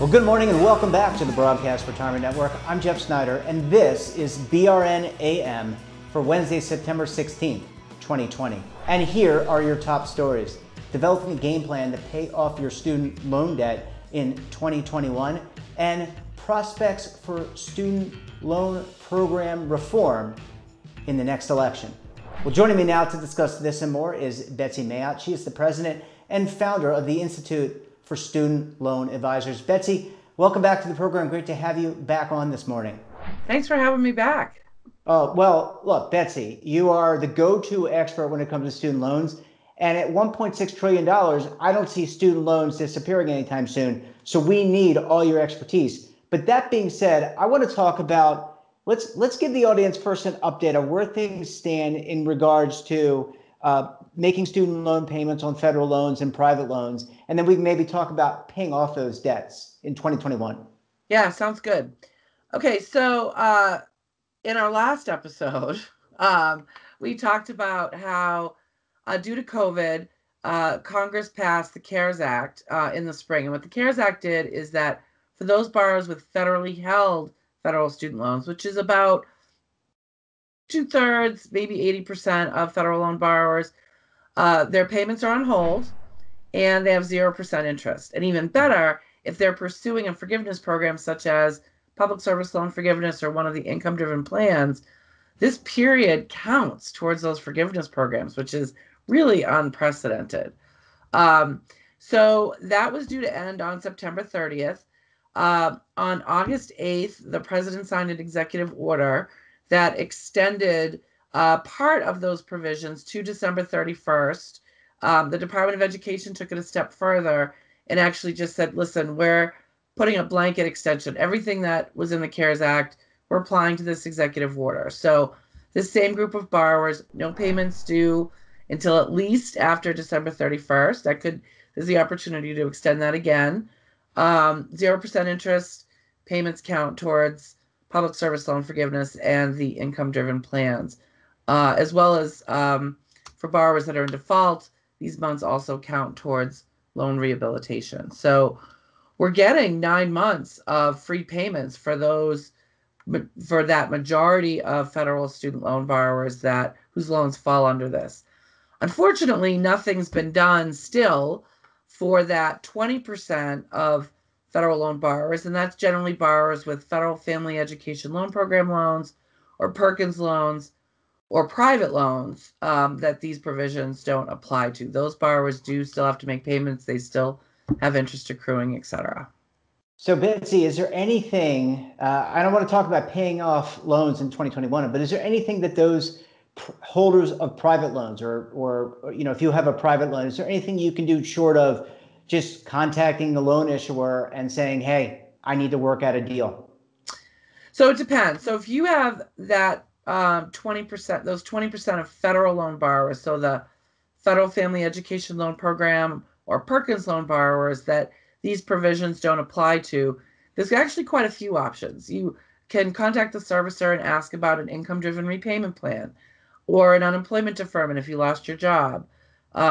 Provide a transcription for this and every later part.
Well, good morning and welcome back to the Broadcast Retirement Network. I'm Jeff Snyder, and this is BRN AM for Wednesday, September 16th, 2020. And here are your top stories. Developing a game plan to pay off your student loan debt in 2021, and prospects for student loan program reform in the next election. Well, joining me now to discuss this and more is Betsy Mayotte. She is the president and founder of the Institute for Student Loan Advisors. Betsy, welcome back to the program. Great to have you back on this morning. Thanks for having me back. Well, look, Betsy, you are the go-to expert when it comes to student loans. And at $1.6 trillion, I don't see student loans disappearing anytime soon. So we need all your expertise. But that being said, I want to talk about, let's give the audience first an update on where things stand in regards to making student loan payments on federal loans and private loans. And then we can maybe talk about paying off those debts in 2021. Yeah, sounds good. Okay, so in our last episode, we talked about how due to COVID, Congress passed the CARES Act in the spring. And what the CARES Act did is that for those borrowers with federally held federal student loans, which is about 2/3, maybe 80% of federal loan borrowers, their payments are on hold and they have 0% interest. And even better, if they're pursuing a forgiveness program such as public service loan forgiveness or one of the income-driven plans, this period counts towards those forgiveness programs, which is really unprecedented. So that was due to end on September 30th. On August 8th, the president signed an executive order that extended part of those provisions to December 31st. The Department of Education took it a step further and actually just said, listen, we're putting a blanket extension. Everything that was in the CARES Act, we're applying to this executive order. So this same group of borrowers, no payments due until at least after December 31st. There's the opportunity to extend that again. 0% interest, payments count towards public service loan forgiveness and the income-driven plans, as well as for borrowers that are in default, these months also count towards loan rehabilitation. So we're getting 9 months of free payments for that majority of federal student loan borrowers whose loans fall under this. Unfortunately, nothing's been done still for that 20% of federal loan borrowers, and that's generally borrowers with federal family education loan program loans or Perkins loans or private loans that these provisions don't apply to. Those borrowers do still have to make payments. They still have interest accruing, et cetera. So Betsy, is there anything, I don't want to talk about paying off loans in 2021, but is there anything that those holders of private loans or if you have a private loan, is there anything you can do short of just contacting the loan issuer and saying, hey, I need to work out a deal? So it depends. So if you have that 20%, those 20% of federal loan borrowers, so the federal family education loan program or Perkins loan borrowers that these provisions don't apply to, there's actually quite a few options. You can contact the servicer and ask about an income-driven repayment plan or an unemployment deferment if you lost your job,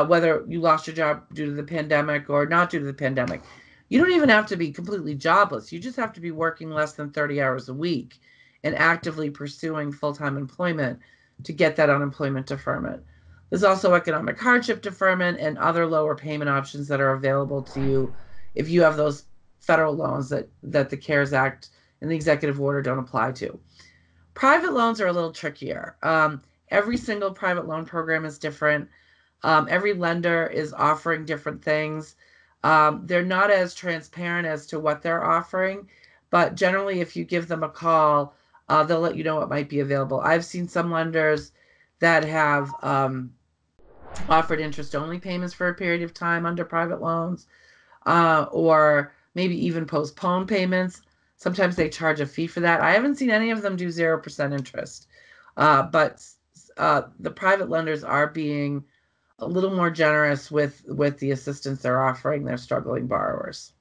whether you lost your job due to the pandemic or not due to the pandemic. You don't even have to be completely jobless. You just have to be working less than 30 hours a week and actively pursuing full-time employment to get that unemployment deferment. There's also economic hardship deferment and other lower payment options that are available to you if you have those federal loans that the CARES Act and the executive order don't apply to. Private loans are a little trickier. Every single private loan program is different. Every lender is offering different things. They're not as transparent as to what they're offering, but generally if you give them a call, they'll let you know what might be available. I've seen some lenders that have offered interest-only payments for a period of time under private loans, or maybe even postpone payments. Sometimes they charge a fee for that. I haven't seen any of them do 0% interest, but the private lenders are being a little more generous with the assistance they're offering their struggling borrowers.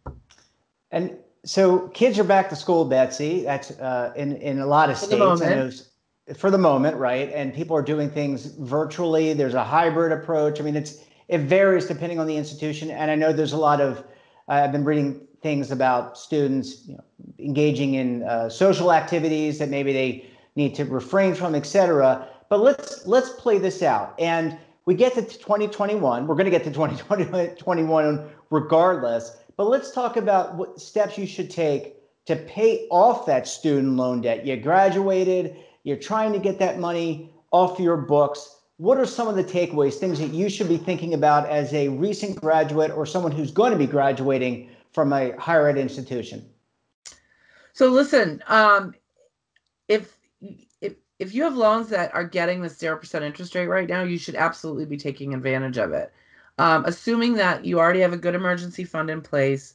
And so kids are back to school, Betsy. That's in a lot of states. for the moment, right? And people are doing things virtually. There's a hybrid approach. I mean, it varies depending on the institution. And I know there's a lot of, I've been reading things about students, engaging in social activities that maybe they need to refrain from, et cetera. But let's play this out. And we get to 2021. We're going to get to 2021 regardless. But let's talk about what steps you should take to pay off that student loan debt. You graduated, you're trying to get that money off your books. What are some of the takeaways, things that you should be thinking about as a recent graduate or someone who's going to be graduating from a higher ed institution? So listen, if you have loans that are getting this 0% interest rate right now, you should absolutely be taking advantage of it. Assuming that you already have a good emergency fund in place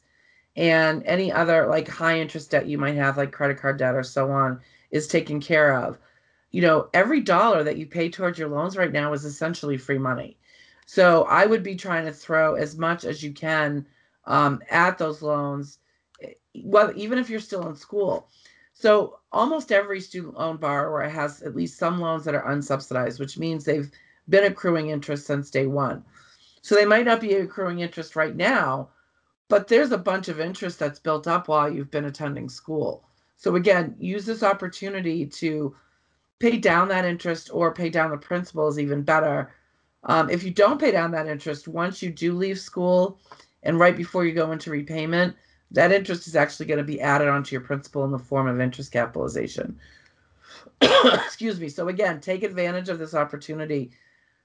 and any other like high interest debt you might have, like credit card debt or so on, is taken care of. Every dollar that you pay towards your loans right now is essentially free money. So I would be trying to throw as much as you can at those loans, well, even if you're still in school. So almost every student loan borrower has at least some loans that are unsubsidized, which means they've been accruing interest since day one. So they might not be accruing interest right now, but there's a bunch of interest that's built up while you've been attending school. So again, use this opportunity to pay down that interest or pay down the principal is even better. If you don't pay down that interest, once you do leave school and right before you go into repayment, that interest is actually going to be added onto your principal in the form of interest capitalization. Excuse me. So again, take advantage of this opportunity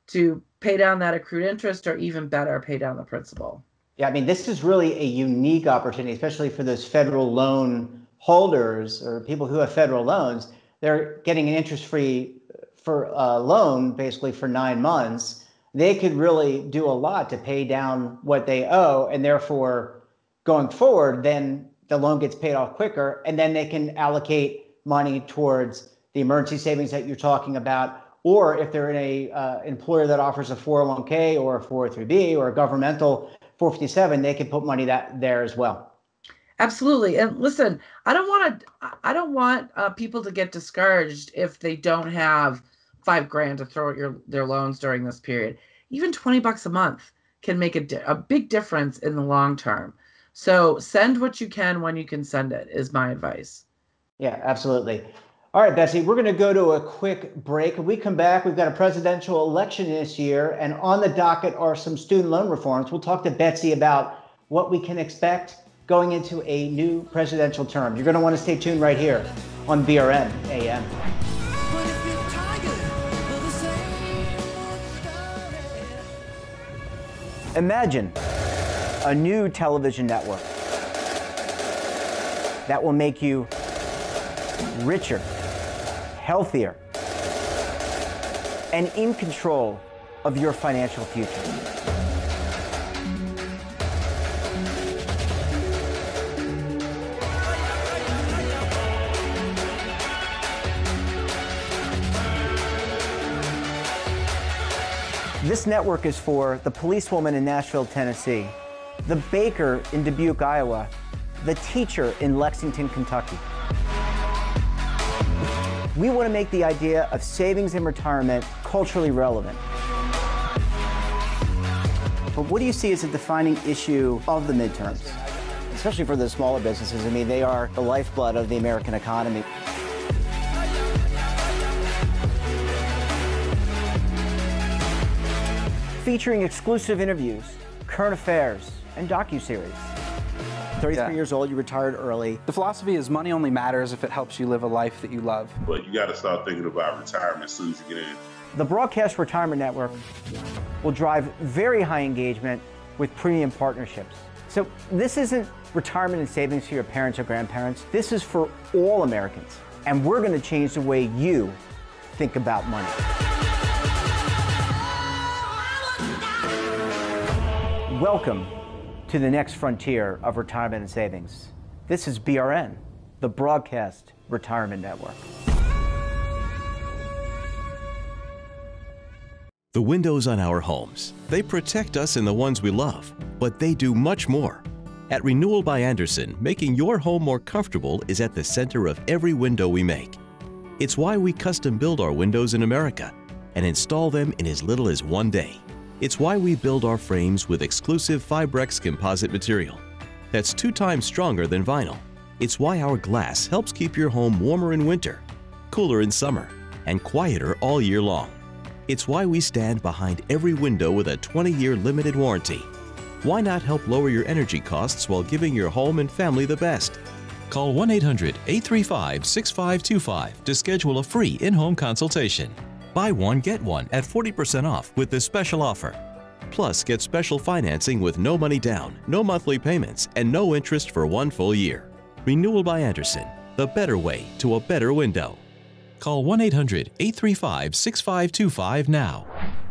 to pay down that accrued interest, or even better, pay down the principal. Yeah, I mean, this is really a unique opportunity, especially for those federal loan holders or people who have federal loans. They're getting an interest-free for a loan basically for 9 months. They could really do a lot to pay down what they owe, and therefore going forward, then the loan gets paid off quicker, and then they can allocate money towards the emergency savings that you're talking about. Or if they're in a employer that offers a 401k or a 403b or a governmental 457, they can put money there as well. Absolutely. And listen, I don't want people to get discouraged if they don't have $5,000 to throw at their loans during this period. Even $20 a month can make a big difference in the long term. So send what you can when you can send it, is my advice. Yeah, absolutely. All right, Betsy, we're going to go to a quick break. When we come back, we've got a presidential election this year, and on the docket are some student loan reforms. We'll talk to Betsy about what we can expect going into a new presidential term. You're going to want to stay tuned right here on BRN AM. Imagine a new television network that will make you richer, healthier, and in control of your financial future. This network is for the policewoman in Nashville, Tennessee, the baker in Dubuque, Iowa, the teacher in Lexington, Kentucky. We want to make the idea of savings and retirement culturally relevant. But what do you see as a defining issue of the midterms, especially for the smaller businesses? I mean, they are the lifeblood of the American economy. Featuring exclusive interviews, current affairs, and docuseries. 33 years old, you retired early. The philosophy is money only matters if it helps you live a life that you love. But you got to start thinking about retirement as soon as you get in. The Broadcast Retirement Network will drive very high engagement with premium partnerships. So this isn't retirement and savings for your parents or grandparents. This is for all Americans. And we're going to change the way you think about money. Welcome to the next frontier of retirement and savings. This is BRN, the Broadcast Retirement Network. The windows on our homes, they protect us and the ones we love, but they do much more. At Renewal by Andersen, making your home more comfortable is at the center of every window we make. It's why we custom build our windows in America and install them in as little as 1 day. It's why we build our frames with exclusive Fibrex composite material that's 2 times stronger than vinyl. It's why our glass helps keep your home warmer in winter, cooler in summer, and quieter all year long. It's why we stand behind every window with a 20-year limited warranty. Why not help lower your energy costs while giving your home and family the best? Call 1-800-835-6525 to schedule a free in-home consultation. Buy one, get one at 40% off with this special offer. Plus, get special financing with no money down, no monthly payments, and no interest for 1 full year. Renewal by Andersen, the better way to a better window. Call 1-800-835-6525 now.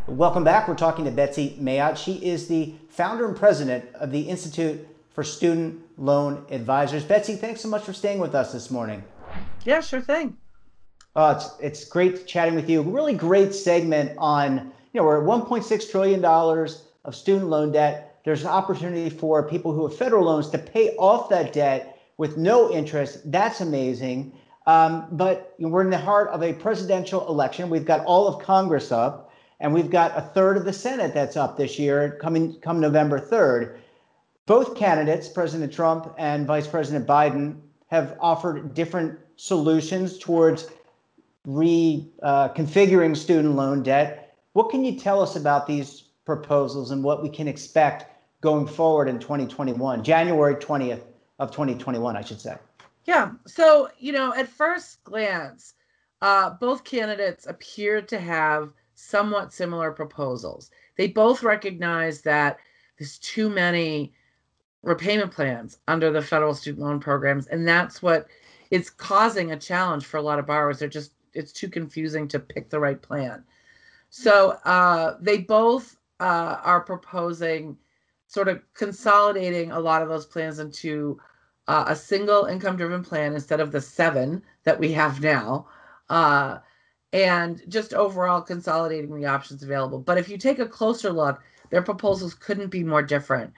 Welcome back. We're talking to Betsy Mayotte. She is the founder and president of the Institute for Student Loan Advisors. Betsy, thanks so much for staying with us this morning. Yeah, sure thing. It's great chatting with you. Really great segment on, we're at $1.6 trillion of student loan debt. There's an opportunity for people who have federal loans to pay off that debt with no interest. That's amazing. But we're in the heart of a presidential election. We've got all of Congress up, and we've got a third of the Senate that's up this year, come November 3rd. Both candidates, President Trump and Vice President Biden, have offered different solutions towards reconfiguring student loan debt. What can you tell us about these proposals and what we can expect going forward in 2021, January 20th of 2021, I should say? Yeah. So, at first glance, both candidates appear to have somewhat similar proposals. They both recognize that there's too many repayment plans under the federal student loan programs, and that's what is causing a challenge for a lot of borrowers. It's too confusing to pick the right plan. So they both are proposing sort of consolidating a lot of those plans into a single income-driven plan instead of the 7 that we have now, and just overall consolidating the options available. But if you take a closer look, their proposals couldn't be more different,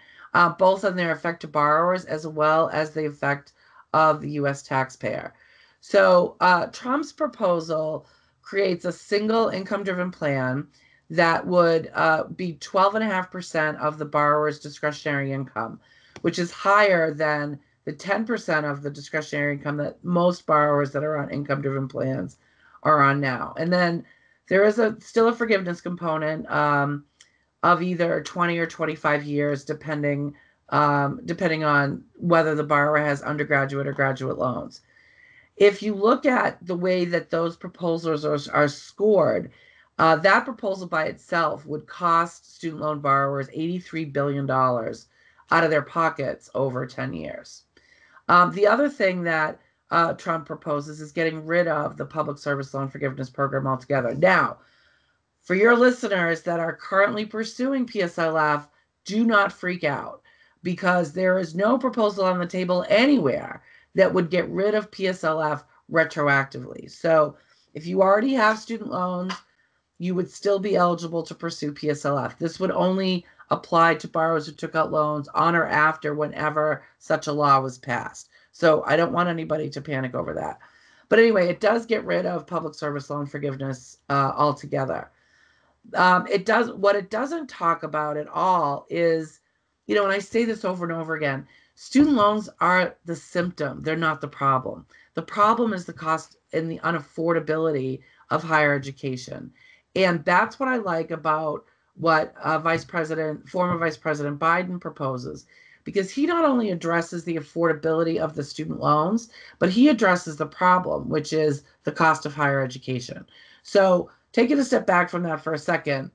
both on their effect to borrowers as well as the effect of the U.S. taxpayer. So Trump's proposal creates a single income-driven plan that would be 12.5% of the borrower's discretionary income, which is higher than the 10% of the discretionary income that most borrowers that are on income-driven plans are on now. And then there is still a forgiveness component of either 20 or 25 years, depending on whether the borrower has undergraduate or graduate loans. If you look at the way that those proposals are scored, that proposal by itself would cost student loan borrowers $83 billion out of their pockets over 10 years. The other thing that Trump proposes is getting rid of the public service loan forgiveness program altogether. Now, for your listeners that are currently pursuing PSLF, do not freak out, because there is no proposal on the table anywhere that would get rid of PSLF retroactively. So if you already have student loans, you would still be eligible to pursue PSLF. This would only apply to borrowers who took out loans on or after whenever such a law was passed. So I don't want anybody to panic over that. But anyway, it does get rid of public service loan forgiveness altogether. What it doesn't talk about at all is, and I say this over and over again, student loans are the symptom. They're not the problem. The problem is the cost and the unaffordability of higher education. And that's what I like about what former Vice President Biden proposes, because he not only addresses the affordability of the student loans, but he addresses the problem, which is the cost of higher education. So taking a step back from that for a second,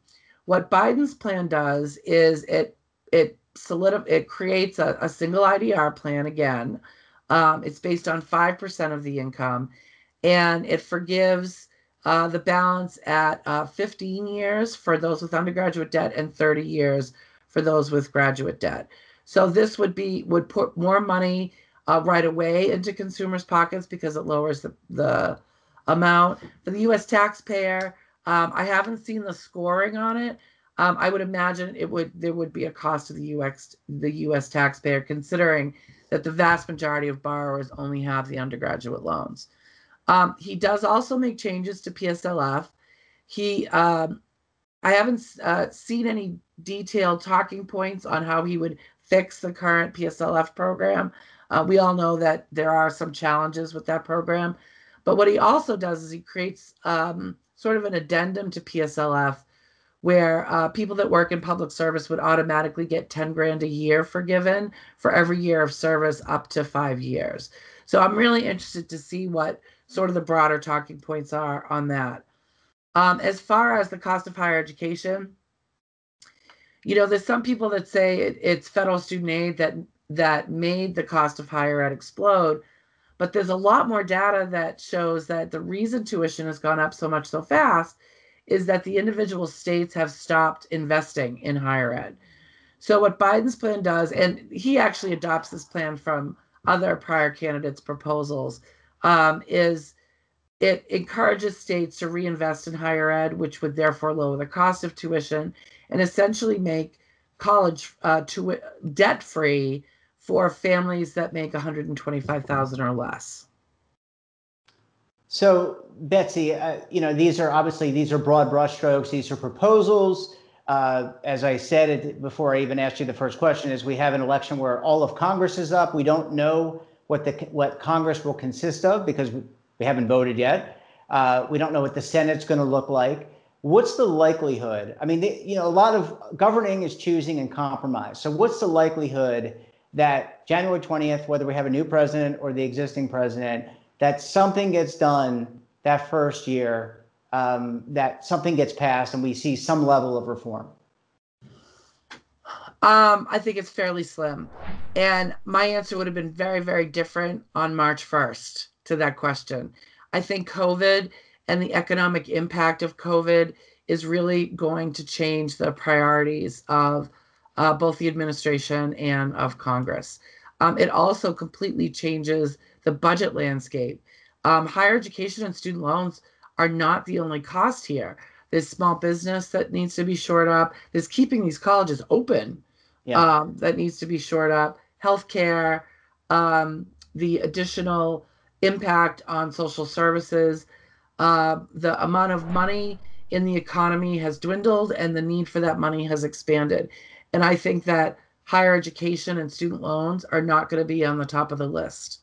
what Biden's plan does is it creates a single IDR plan again. It's based on 5% of the income, and it forgives the balance at 15 years for those with undergraduate debt and 30 years for those with graduate debt. So this would put more money right away into consumers' pockets because it lowers the amount. For the U.S. taxpayer, I haven't seen the scoring on it. I would imagine there would be a cost to the U.S. taxpayer, considering that the vast majority of borrowers only have the undergraduate loans. He does also make changes to PSLF. I haven't seen any detailed talking points on how he would fix the current PSLF program. We all know that there are some challenges with that program. But what he also does is he creates sort of an addendum to PSLF where people that work in public service would automatically get 10 grand a year forgiven for every year of service up to 5 years. So I'm really interested to see what sort of the broader talking points are on that. As far as the cost of higher education, there's some people that say it's federal student aid that made the cost of higher ed explode, but there's a lot more data that shows that the reason tuition has gone up so much so fast is that the individual states have stopped investing in higher ed. So what Biden's plan does, and he actually adopts this plan from other prior candidates' proposals, is it encourages states to reinvest in higher ed, which would therefore lower the cost of tuition and essentially make college debt-free for families that make $125,000 or less. So, Betsy, these are broad brushstrokes. These are proposals. As I said before I even asked you the first question, is we have an election where all of Congress is up. We don't know what Congress will consist of because we haven't voted yet. We don't know what the Senate's going to look like. What's the likelihood? I mean, a lot of governing is choosing and compromise. So what's the likelihood that January 20th, whether we have a new president or the existing president, that something gets done that first year, that something gets passed and we see some level of reform? I think it's fairly slim. And my answer would have been very, very different on March 1st to that question. I think COVID and the economic impact of COVID is really going to change the priorities of both the administration and of Congress. It also completely changes the budget landscape. Higher education and student loans are not the only cost here. There's small business that needs to be shored up. There's keeping these colleges open that needs to be shored up. Healthcare, the additional impact on social services. The amount of money in the economy has dwindled and the need for that money has expanded. And I think that higher education and student loans are not going to be on the top of the list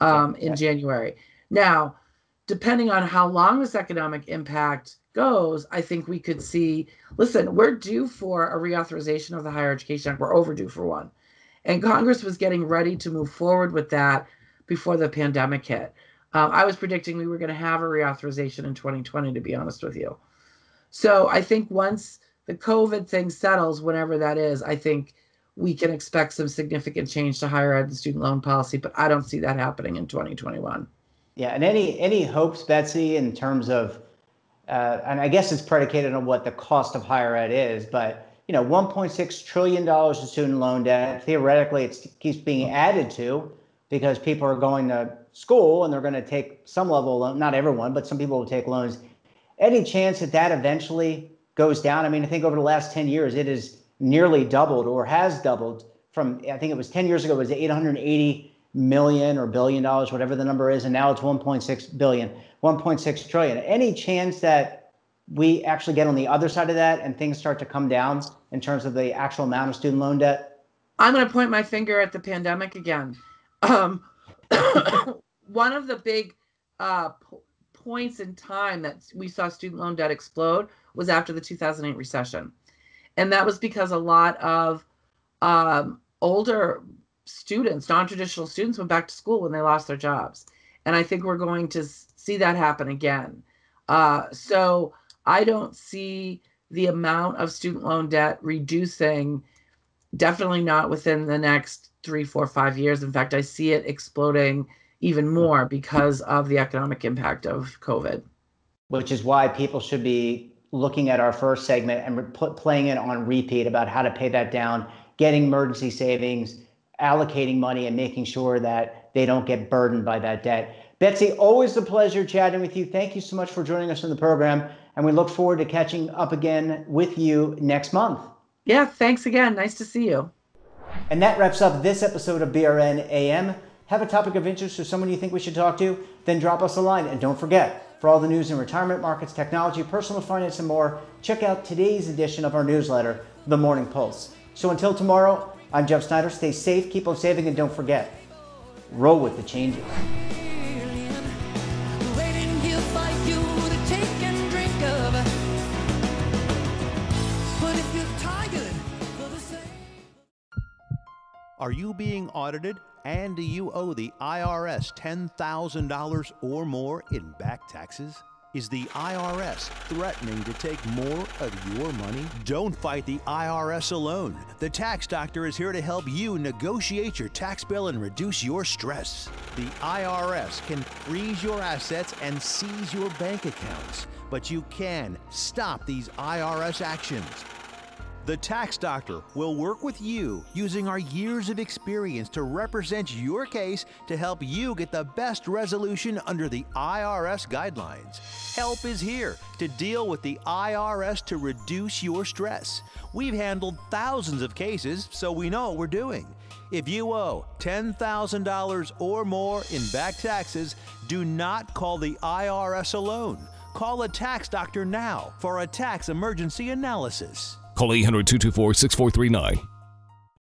in January. Now, depending on how long this economic impact goes, I think we could see, listen, we're due for a reauthorization of the Higher Education Act. We're overdue for one. And Congress was getting ready to move forward with that before the pandemic hit. I was predicting we were going to have a reauthorization in 2020, to be honest with you. So I think once the COVID thing settles, whenever that is, I think we can expect some significant change to higher ed and student loan policy, but I don't see that happening in 2021. Yeah, and any hopes, Betsy, in terms of, and I guess it's predicated on what the cost of higher ed is, but $1.6 trillion in student loan debt. Theoretically, it keeps being added to because people are going to school and they're going to take some level of loan. Not everyone, but some people will take loans. Any chance that eventually goes down? I mean, I think over the last 10 years, it has nearly doubled or has doubled from, I think it was 10 years ago, it was $880 million or $1 billion, whatever the number is. And now it's 1.6 trillion. Any chance that we actually get on the other side of that and things start to come down in terms of the actual amount of student loan debt? I'm going to point my finger at the pandemic again. One of the big points in time that we saw student loan debt explode was after the 2008 recession. And that was because a lot of older students, non-traditional students, went back to school when they lost their jobs. And I think we're going to see that happen again. So I don't see the amount of student loan debt reducing, definitely not within the next 3, 4, 5 years. In fact, I see it exploding even more because of the economic impact of COVID. Which is why people should be looking at our first segment and playing it on repeat about how to pay that down, getting emergency savings, allocating money, and making sure that they don't get burdened by that debt. Betsy, always a pleasure chatting with you. Thank you so much for joining us on the program, and we look forward to catching up again with you next month. Yeah, thanks again. Nice to see you. And that wraps up this episode of BRN AM. Have a topic of interest or someone you think we should talk to? Then drop us a line. And don't forget, for all the news in retirement markets, technology, personal finance, and more, check out today's edition of our newsletter, The Morning Pulse. So until tomorrow, I'm Jeff Snyder. Stay safe, keep on saving, and don't forget, roll with the changes. Are you being audited and do you owe the IRS $10,000 or more in back taxes? Is the IRS threatening to take more of your money? Don't fight the IRS alone. The Tax Doctor is here to help you negotiate your tax bill and reduce your stress. The IRS can freeze your assets and seize your bank accounts, but you can stop these IRS actions. The Tax Doctor will work with you using our years of experience to represent your case to help you get the best resolution under the IRS guidelines. Help is here to deal with the IRS to reduce your stress. We've handled thousands of cases, so we know what we're doing. If you owe $10,000 or more in back taxes, do not call the IRS alone. Call a Tax Doctor now for a tax emergency analysis. Call 800-224-6439.